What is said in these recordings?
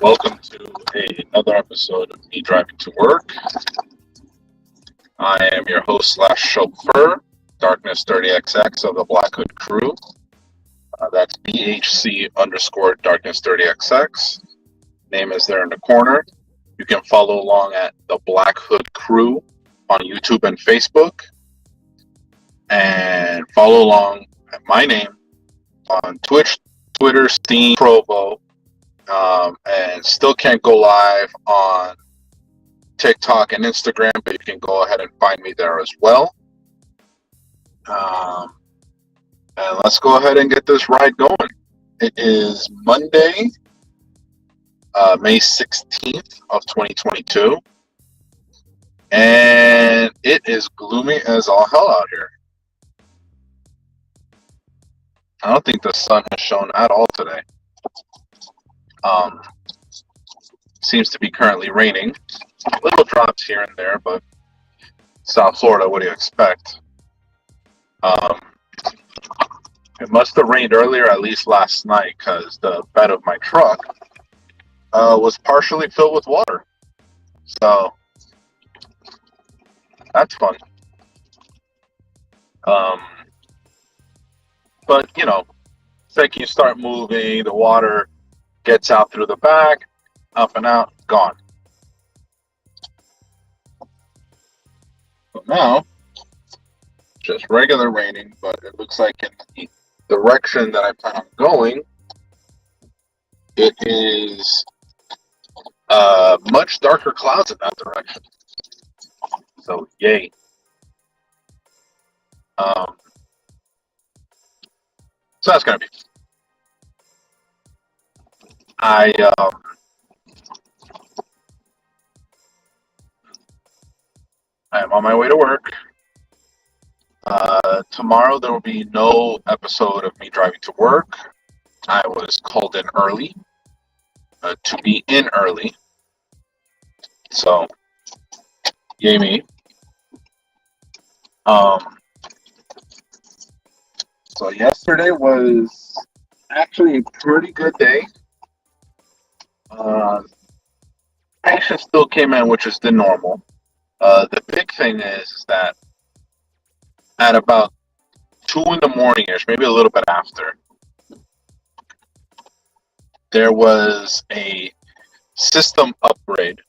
Welcome to another episode of Me Driving to Work. I am your host slash chauffeur, Darkness 30XX of the Black Hood crew. That's BHC underscore Darkness 30XX. Name is there in the corner. You can follow along at the Black Hood crew on YouTube and Facebook. And follow along at my name on Twitch, Twitter, Steam, Provo. And still can't go live on TikTok and Instagram, but you can go ahead and find me there as well. And let's go ahead and get this ride going. It is Monday, May 16th of 2022, and it is gloomy as all hell out here. I don't think the sun has shone at all today. Seems to be currently raining. Little drops here and there, but South Florida, what do you expect? It must have rained earlier, at least last night, because the bed of my truck was partially filled with water. So that's fun. But you know, second you start moving, the water gets out through the back, up and out, gone. So now, just regular raining, but it looks like in the direction that I plan on going, it is much darker clouds in that direction. So yay. So that's gonna be. I am on my way to work. Tomorrow there will be no episode of Me Driving to Work. I was called in early to be in early. So, yay me. So yesterday was actually a pretty good day. Patients still came in, which is the normal. The big thing is that at about 2 in the morning-ish, maybe a little bit after, there was a system upgrade.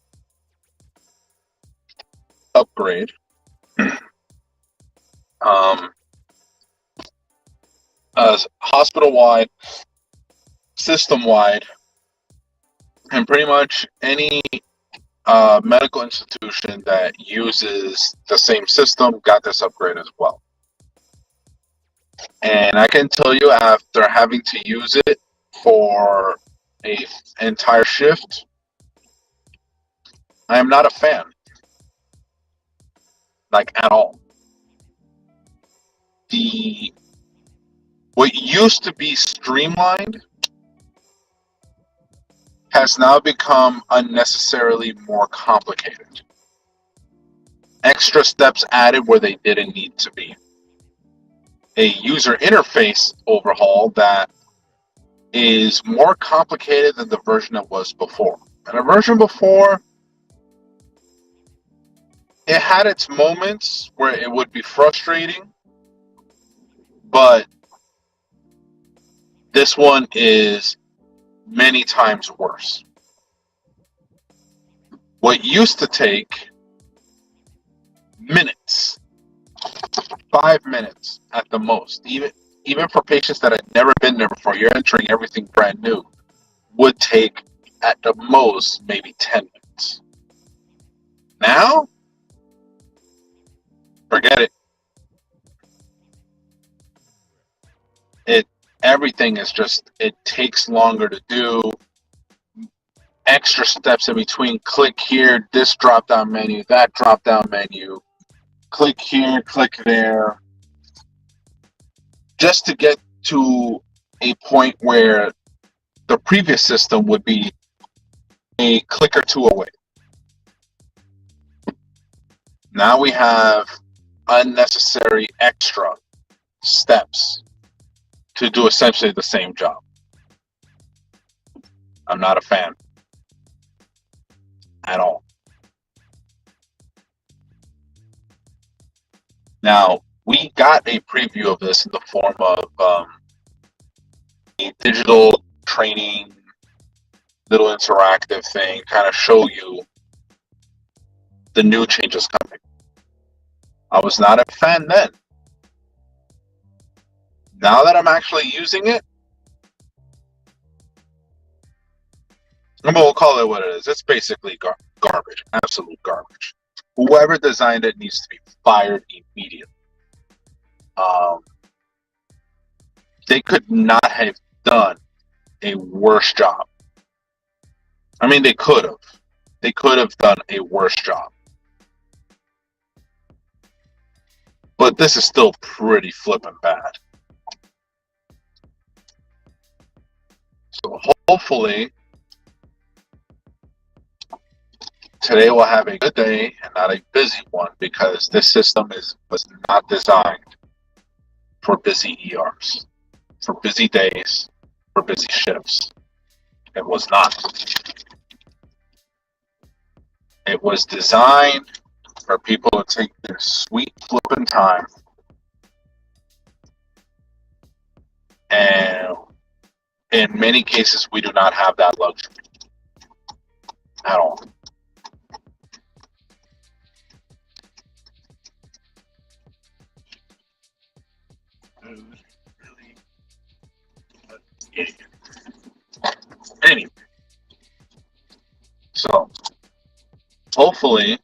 Hospital-wide, system-wide, and pretty much any medical institution that uses the same system got this upgrade as well. And I can tell you, after having to use it for an entire shift, I am not a fan. Like, at all. What used to be streamlined has now become unnecessarily more complicated. Extra steps added where they didn't need to be. A user interface overhaul that is more complicated than the version it was before. And the version before, it had its moments where it would be frustrating, but this one is many times worse. What used to take minutes, 5 minutes at the most, even for patients that had never been there before, you're entering everything brand new, would take at the most maybe 10 minutes. Now, forget it. Everything is just, it takes longer to do. Extra steps in between. Click here, this drop-down menu, that drop-down menu. Click here, click there. Just to get to a point where the previous system would be a click or two away. Now we have unnecessary extra steps to do essentially the same job. I'm not a fan. at all. Now, we got a preview of this in the form of a digital training, little interactive thing, kind of show you the new changes coming. I was not a fan then. Now that I'm actually using it, we'll call it what it is. It's basically garbage, absolute garbage. Whoever designed it needs to be fired immediately. They could not have done a worse job. I mean, they could have. They could have done a worse job. But this is still pretty flippin' bad. So hopefully today we'll have a good day and not a busy one, because this system was not designed for busy ERs, for busy days, for busy shifts. It was not. It was designed for people to take their sweet flipping time and in many cases, we do not have that luxury at all. Anyway, so hopefully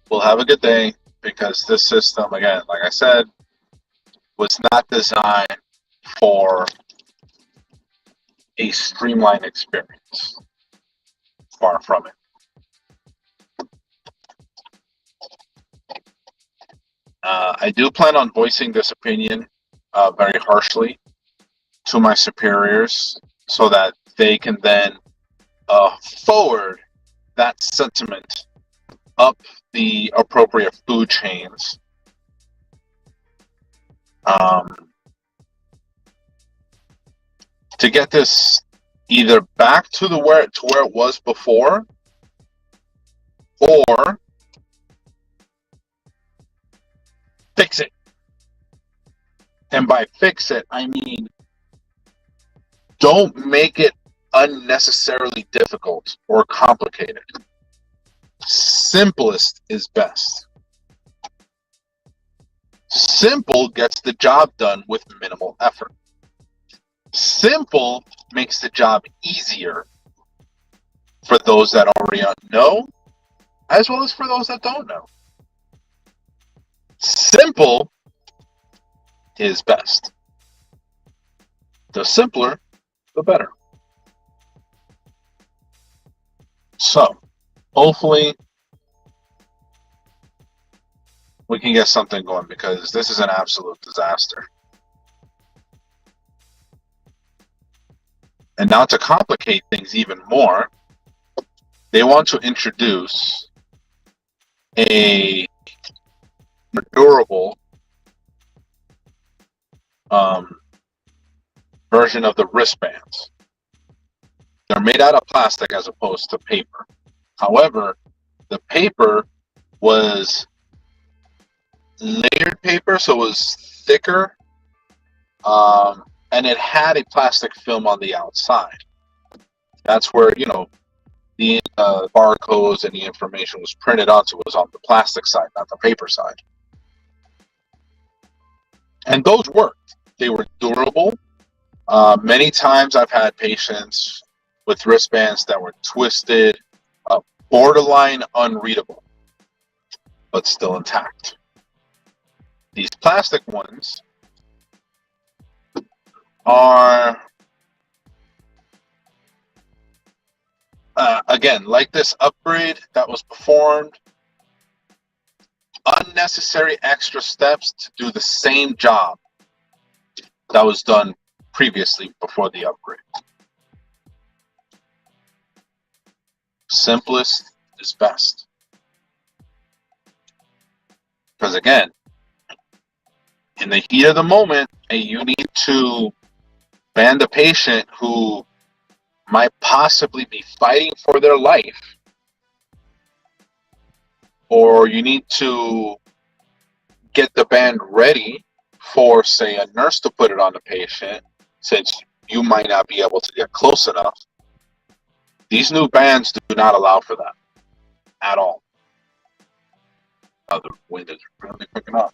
we'll have a good day, because this system, again, like I said, was not designed for a streamlined experience. Far from it. I do plan on voicing this opinion very harshly to my superiors, so that they can then forward that sentiment up the appropriate food chains. To get this either back to where it was before, or fix it. And by fix it, I mean don't make it unnecessarily difficult or complicated. Simplest is best. Simple gets the job done with minimal effort. Simple makes the job easier for those that already know, as well as for those that don't know. Simple is best. The simpler, the better. So, hopefully, we can get something going, because this is an absolute disaster. And now, to complicate things even more, they want to introduce a durable version of the wristbands. They're made out of plastic as opposed to paper. However, the paper was layered paper, so it was thicker, and it had a plastic film on the outside. That's where, the barcodes and the information was printed onto, was on the plastic side, not the paper side. And those worked. They were durable. Many times I've had patients with wristbands that were twisted, borderline unreadable, but still intact. These plastic ones are, again, like this upgrade that was performed, unnecessary extra steps to do the same job that was done previously before the upgrade. Simplest is best. Because again, in the heat of the moment, you need to band a patient who might possibly be fighting for their life, or you need to get the band ready for, say, a nurse to put it on the patient, since you might not be able to get close enough. These new bands do not allow for that at all. Oh, the wind is really picking up.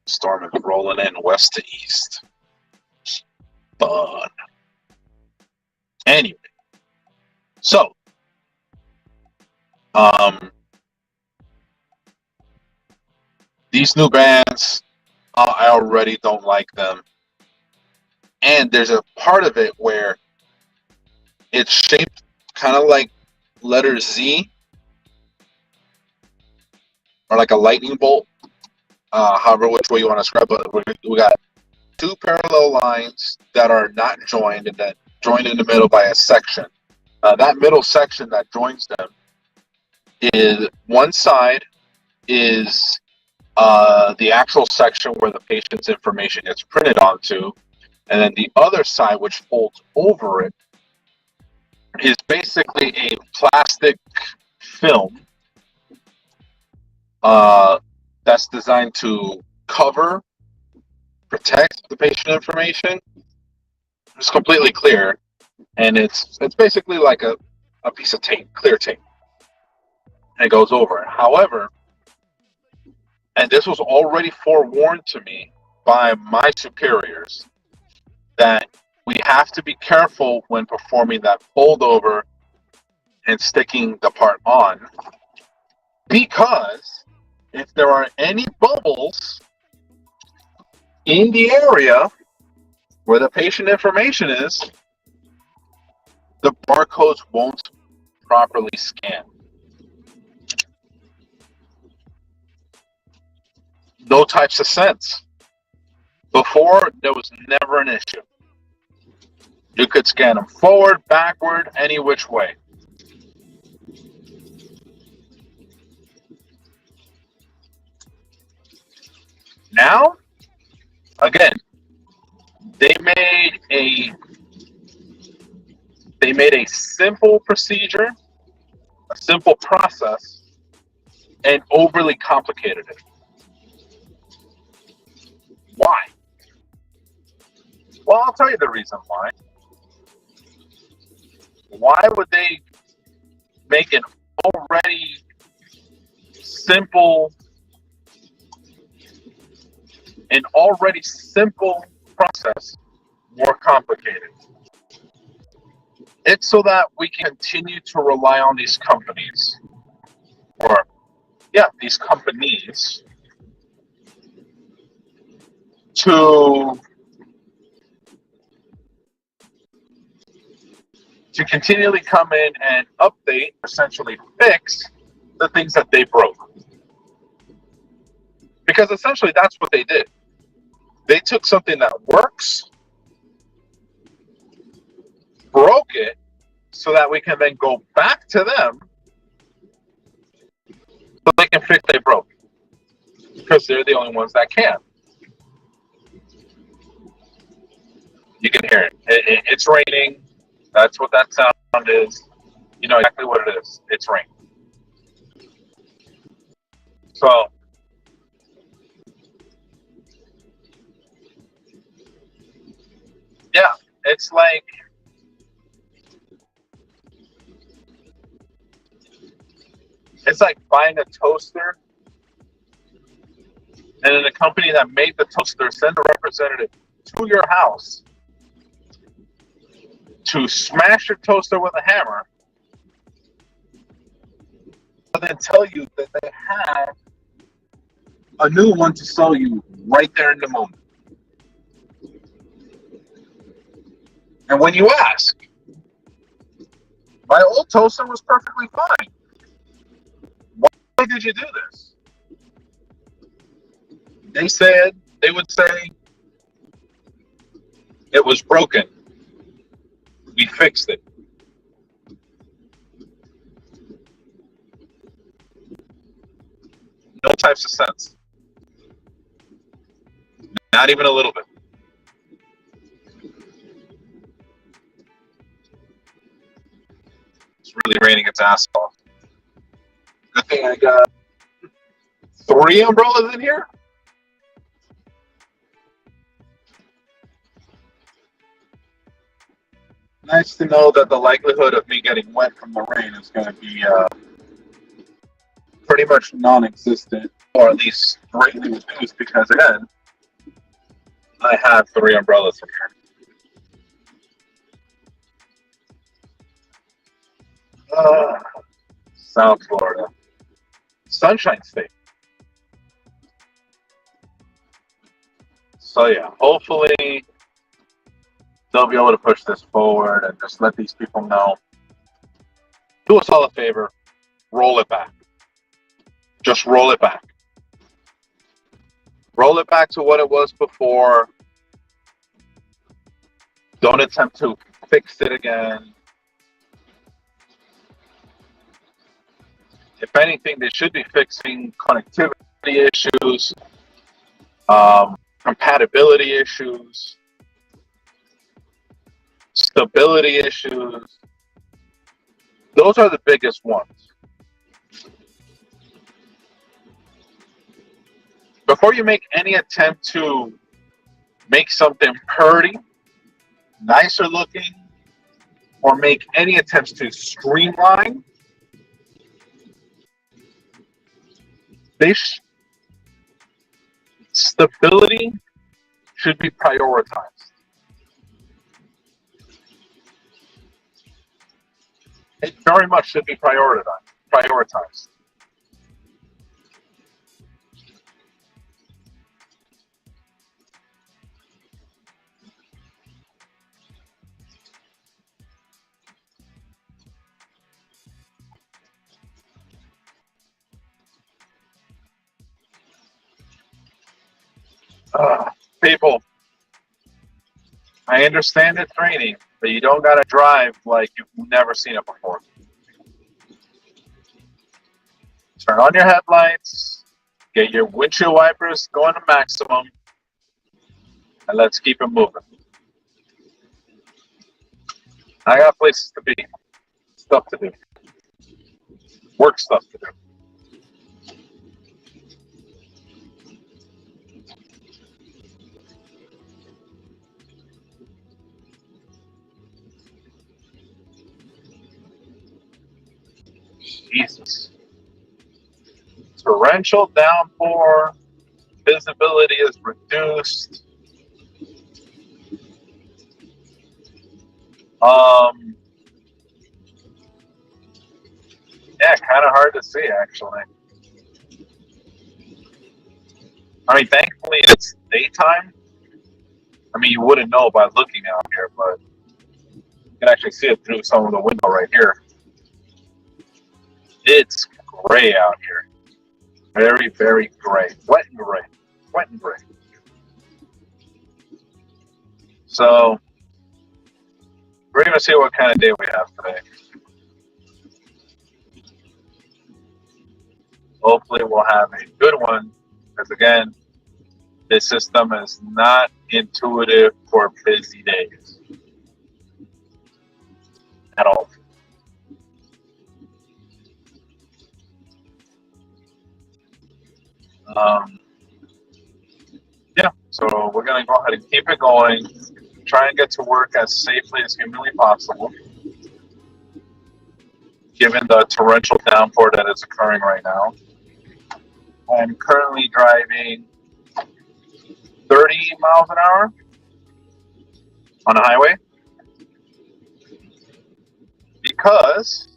Storm is rolling in west to east. Fun. Anyway, so these new bands, I already don't like them. And there's a part of it where it's shaped kind of like letter Z, or like a lightning bolt, however which way you want to describe it. We got two parallel lines that are not joined, and then joined in the middle by a section. That middle section that joins them is one side is the actual section where the patient's information gets printed onto, and then the other side, which folds over it, is basically a plastic film that's designed to cover, protect the patient information. It's completely clear, and it's basically like a piece of tape, clear tape, and it goes over it. However, and this was already forewarned to me by my superiors, that we have to be careful when performing that fold over and sticking the part on, because if there are any bubbles in the area where the patient information is, the barcodes won't properly scan. No types of sense. Before, there was never an issue. You could scan them forward, backward, any which way. Now, again, they made a simple procedure, a simple process, and overly complicated it. Why? Well, I'll tell you the reason why. Why would they make an already simple process more complicated? It's so that we can continue to rely on these companies, these companies, to continually come in and update, essentially fix the things that they broke. Because essentially that's what they did. They took something that works, broke it, so that we can then go back to them so they can fix they broke. Because they're the only ones that can. You can hear it. It's raining. That's what that sound is. You know exactly what it is. It's rain. So, yeah, it's like buying a toaster, and then the company that made the toaster send a representative to your house to smash your toaster with a hammer, and then tell you that they have a new one to sell you right there in the moment. And when you ask, my old toaster was perfectly fine. Why did you do this? They would say, it was broken. We fixed it. No types of sense. Not even a little bit. really raining its ass off. Good thing I got 3 umbrellas in here. Nice to know that the likelihood of me getting wet from the rain is going to be pretty much non-existent, or at least greatly reduced, because again, I have 3 umbrellas in here. South Florida, Sunshine State. So yeah, hopefully they'll be able to push this forward and just let these people know. Do us all a favor, roll it back. Just roll it back. Roll it back to what it was before. Don't attempt to fix it again. If anything, they should be fixing connectivity issues, compatibility issues, stability issues. Those are the biggest ones. Before you make any attempt to make something pretty, nicer looking, or make any attempts to streamline, stability should be prioritized. It very much should be prioritized. People, I understand it's raining, but you don't gotta drive like you've never seen it before. Turn on your headlights, get your windshield wipers going to maximum, and let's keep it moving. I got places to be, stuff to do, work stuff to do. Jesus. Torrential downpour, visibility is reduced. Yeah, kind of hard to see actually. I mean, thankfully it's daytime. I mean, you wouldn't know by looking out here, but you can actually see it through some of the window right here. It's gray out here. Very, very gray. Wet and gray. Wet and gray. So, we're going to see what kind of day we have today. Hopefully we'll have a good one, because again, this system is not intuitive for busy days at all. Yeah, so we're going to go ahead and keep it going, try and get to work as safely as humanly possible, given the torrential downpour that is occurring right now. I'm currently driving 30 miles an hour on a highway because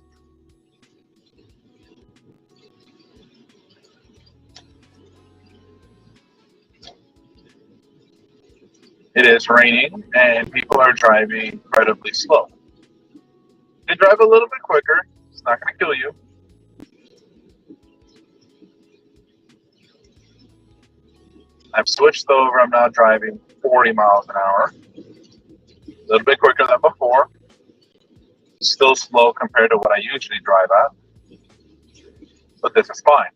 it is raining and people are driving incredibly slow. You can drive a little bit quicker. It's not going to kill you. I've switched over. I'm now driving 40 miles an hour. A little bit quicker than before. Still slow compared to what I usually drive at. But this is fine.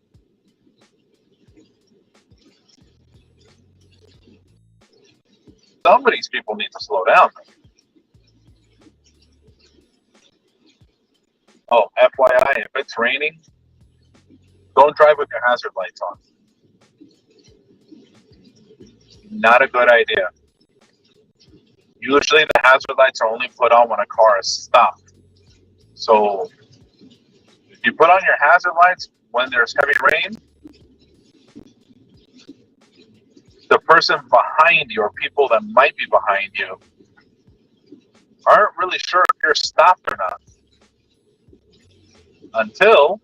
Some of these people need to slow down. Oh, FYI, if it's raining, don't drive with your hazard lights on. Not a good idea. Usually the hazard lights are only put on when a car is stopped. So if you put on your hazard lights when there's heavy rain, the person behind you or people that might be behind you aren't really sure if you're stopped or not until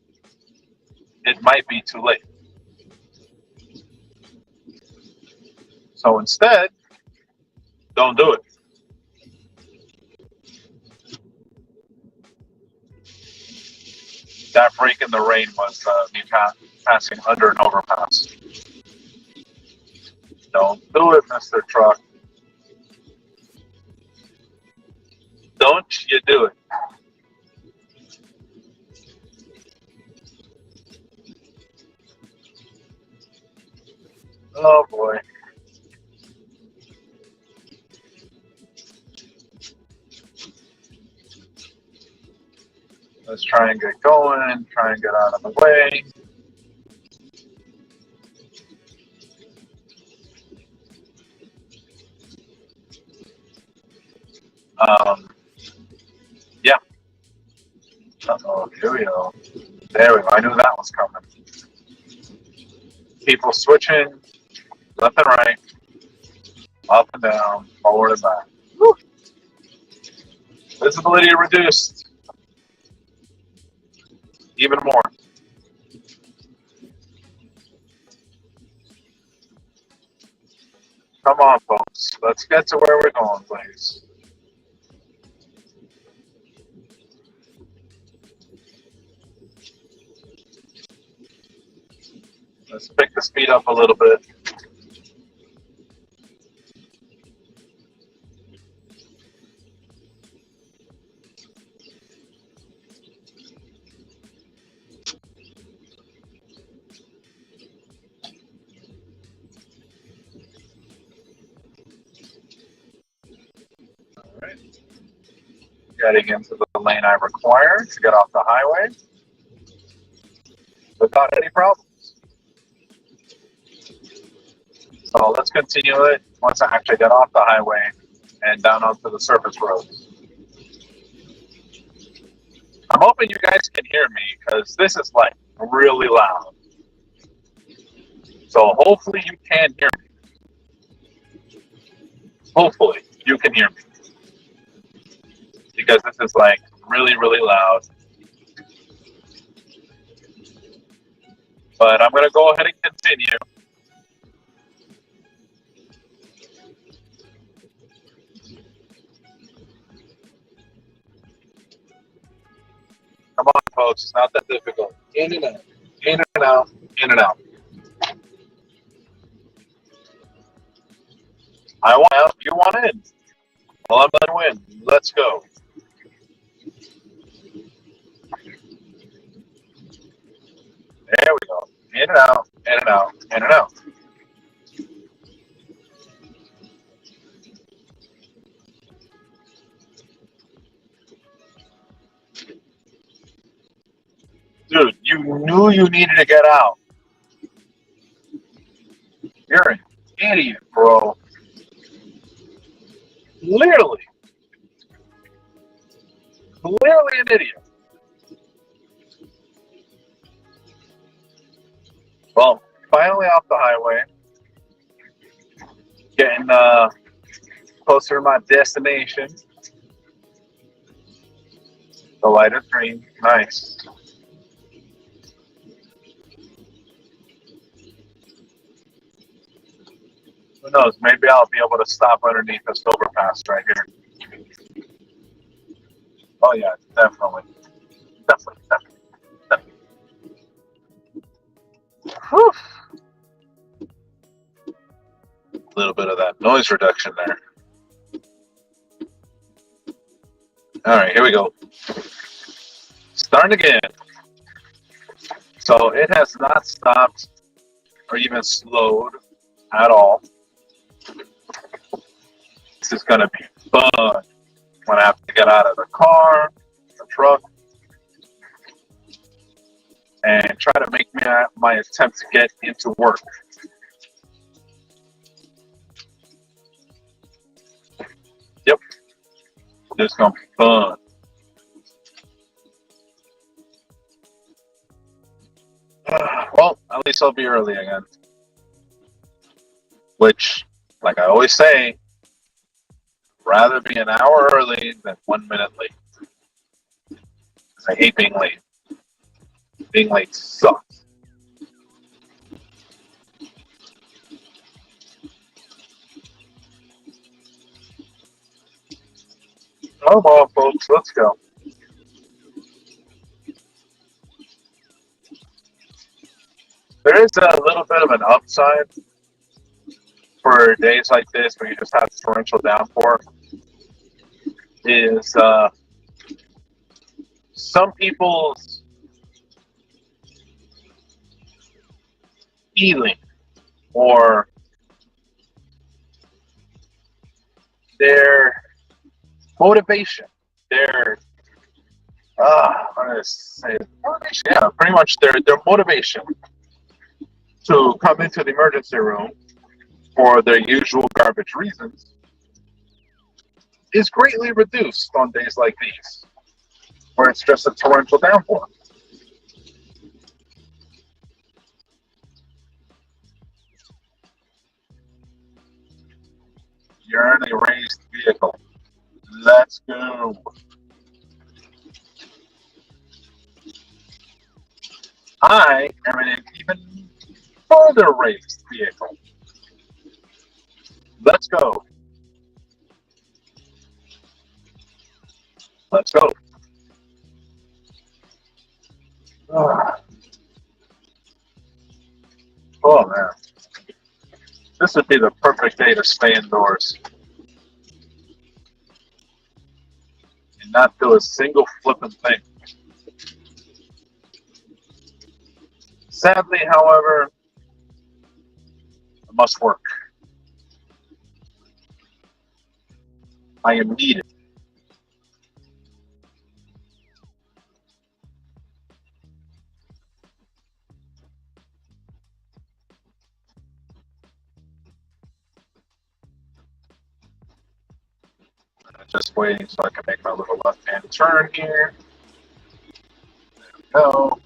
it might be too late. So instead, don't do it. That break in the rain was me passing under an overpass. Don't do it, Mr. Truck. Don't you do it. Oh boy. Let's try and get going, try and get out of the way. Yeah. Uh-oh, here we go. There we go. I knew that was coming. People switching left and right, up and down, forward and back. Woo. Visibility reduced. Even more. Come on, folks. Let's get to where we're going, please. Let's pick the speed up a little bit. All right. Getting into the lane I require to get off the highway without any problems. So let's continue it once I actually get off the highway and down onto the surface roads. I'm hoping you guys can hear me because this is like really loud. So hopefully you can hear me. Hopefully you can hear me. Because this is like really, really loud. But I'm going to go ahead and continue. Come on, folks. It's not that difficult. In and out. In and out. In and out. I want out. You want in. Well, I'm going to win. Let's go. There we go. In and out. In and out. In and out. Dude, you knew you needed to get out. You're an idiot, bro. Clearly an idiot. Well, finally off the highway. Getting closer to my destination. The light is green. Nice. Who knows? Maybe I'll be able to stop underneath this overpass right here. Oh yeah, definitely. Definitely. Whew. A little bit of that noise reduction there. All right, here we go. Starting again. So it has not stopped or even slowed at all. This is going to be fun when I have to get out of the car, the truck, and try to make my attempt to get into work. Yep, it's gonna be fun. Well, at least I'll be early again. Which, like I always say, rather be an hour early than 1 minute late. 'Cause I hate being late. Being late sucks. Come on, folks, let's go. There is a little bit of an upside for days like this where you just have torrential downpour. Is some people's feeling or their motivation, their I'm gonna say motivation. Yeah, pretty much their motivation to come into the emergency room for their usual garbage reasons is greatly reduced on days like these, where it's just a torrential downpour. You're in a raised vehicle. Let's go. I am in an even further raised vehicle. Let's go. Let's go. Oh man. This would be the perfect day to stay indoors and not do a single flipping thing. Sadly, however, I must work. I am needed. Just waiting so I can make my little left-hand turn here. There we go.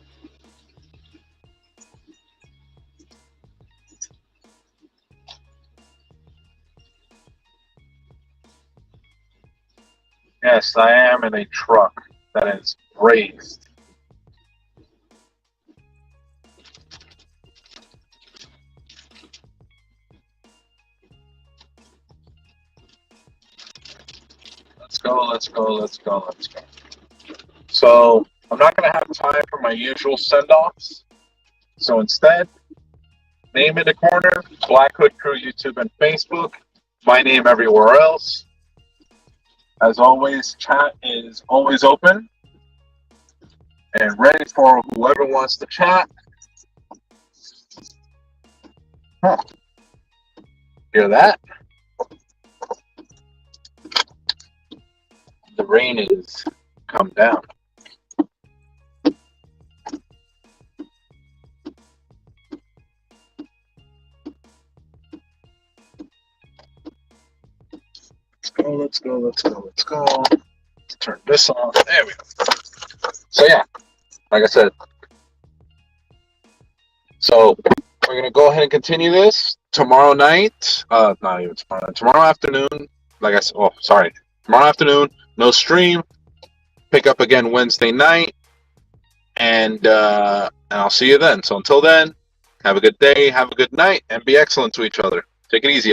Yes, I am in a truck that is raised. Let's go, let's go, let's go, let's go. So I'm not going to have time for my usual send-offs. So instead, name in the corner, Black Hood Crew YouTube and Facebook. My name everywhere else. As always, chat is always open and ready for whoever wants to chat. Huh. Hear that? The rain is come down. Let's go, let's go, let's go, let's go. Let's turn this on. There we go. So yeah, like I said. So we're gonna go ahead and continue this tomorrow night. Not even tomorrow. Tomorrow afternoon. Like I said, tomorrow afternoon, no stream. Pick up again Wednesday night, and I'll see you then. So until then, have a good day, have a good night, and be excellent to each other. Take it easy.